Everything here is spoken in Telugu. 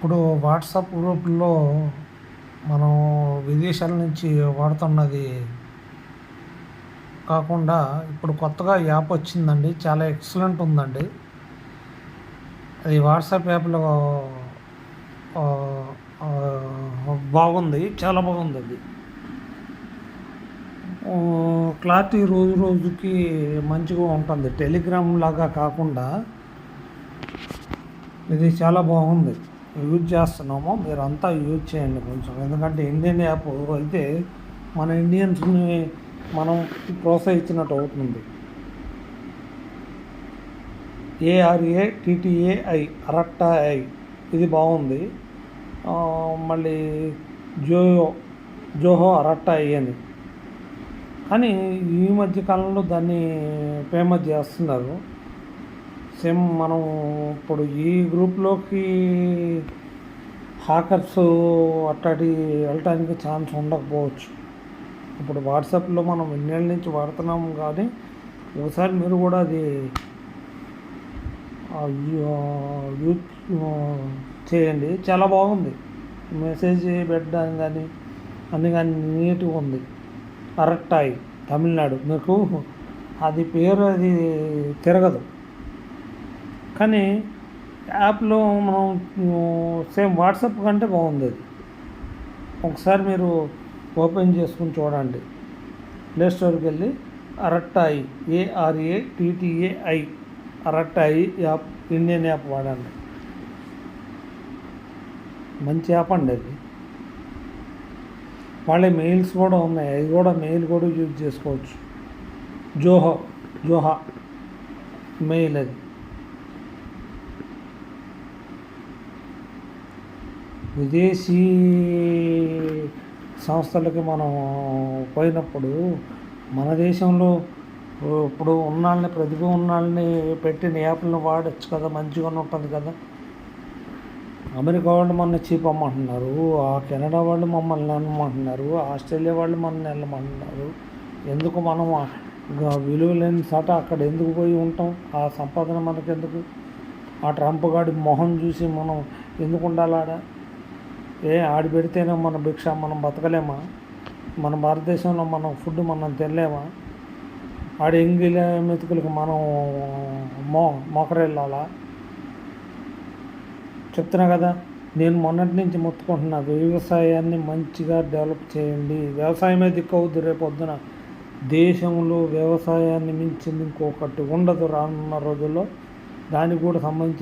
ఇప్పుడు వాట్సాప్ గ్రూపుల్లో మనం విదేశాల నుంచి వాడుతున్నది కాకుండా ఇప్పుడు కొత్తగా యాప్ వచ్చిందండి. చాలా ఎక్సలెంట్ ఉందండి. అది వాట్సాప్ యాప్‌లో ఆహ్, బాగుంది. చాలా బాగుంది అది. క్లారిటీ రోజు రోజుకి మంచిగా ఉంటుంది. టెలిగ్రామ్ లాగా కాకుండా ఇది చాలా బాగుంది. యూజ్ చేస్తున్నాము. మీరంతా యూజ్ చేయండి కొంచెం. ఎందుకంటే ఇండియన్ యాప్ అయితే మన ఇండియన్స్‌ని మనం ప్రోత్సహించినట్టు అవుతుంది. ARATTAI అరట్టాఐ ఇది బాగుంది. మళ్ళీ జోహో అరట్టాఐ అని. కానీ ఈ మధ్య కాలంలో దాన్ని ఫేమస్ చేస్తున్నారు. సేమ్ మనం ఇప్పుడు ఈ గ్రూప్‌లోకి హ్యాకర్స్ అట్లాంటి వెళ్ళటానికి ఛాన్స్ ఉండకపోవచ్చు. ఇప్పుడు వాట్సాప్‌లో మనం ఎన్నేళ్ళ నుంచి వాడుతున్నాము కానీ ఒకసారి మీరు కూడా అది యూజ్ చేయండి. చాలా బాగుంది. మెసేజ్ పెట్టడానికి కానీ అన్నీ కానీ నీట్‌గా ఉంది. అరట్టాయి తమిళనాడు. మీకు అది పేరు అది తిరగదు. కానీ యాప్‌లో మనం సేమ్ వాట్సాప్ కంటే బాగుంది అది. ఒకసారి మీరు ఓపెన్ చేసుకుని చూడండి. ప్లే స్టోర్కి వెళ్ళి Arattai ARATTAI Arattai app Indian app వాడండి. మంచి యాప్ అండి అది. వాళ్ళ మెయిల్స్ కూడా ఉన్నాయి. అది కూడా మెయిల్ కూడా యూజ్ చేసుకోవచ్చు. జోహా మెయిల్ అది. విదేశీ సంస్థలకి మనం పోయినప్పుడు మన దేశంలో ఇప్పుడు ఉన్నాళ్ళని ప్రతిభ ఉన్నాళ్ళని పెట్టిన యాప్లను వాడచ్చు కదా, మంచిగా ఉంటుంది కదా. అమెరికా వాళ్ళు మన చీప్ అమ్మంటున్నారు, ఆ కెనడా వాళ్ళు మమ్మల్ని అనమంటున్నారు, ఆస్ట్రేలియా వాళ్ళు మనల్ని వెళ్ళమంటున్నారు. ఎందుకు మనం విలువ లేని చోట అక్కడ ఎందుకు పోయి ఉంటాం? ఆ సంపాదన మనకెందుకు? ఆ ట్రంప్ గాడి మొహం చూసి మనం ఎందుకు ఉండాలాడ? ఆడి పెడితేనే మన భిక్ష, మనం బతకలేమా? మన భారతదేశంలో మనం ఫుడ్ మనం తినలేమా? ఆడి ఎంగిల మెతుకులకు మనం మోకరెళ్ళాలా? చెప్తున్నా కదా, నేను మొన్నటి నుంచి మొత్తుకుంటున్నా. వ్యవసాయాన్ని మంచిగా డెవలప్ చేయండి. వ్యవసాయమే దిక్కవుద్ది రేపొద్దున. దేశంలో వ్యవసాయాన్ని మించింది ఇంకొకటి ఉండదు రానున్న రోజుల్లో. దానికి కూడా సంబంధించిన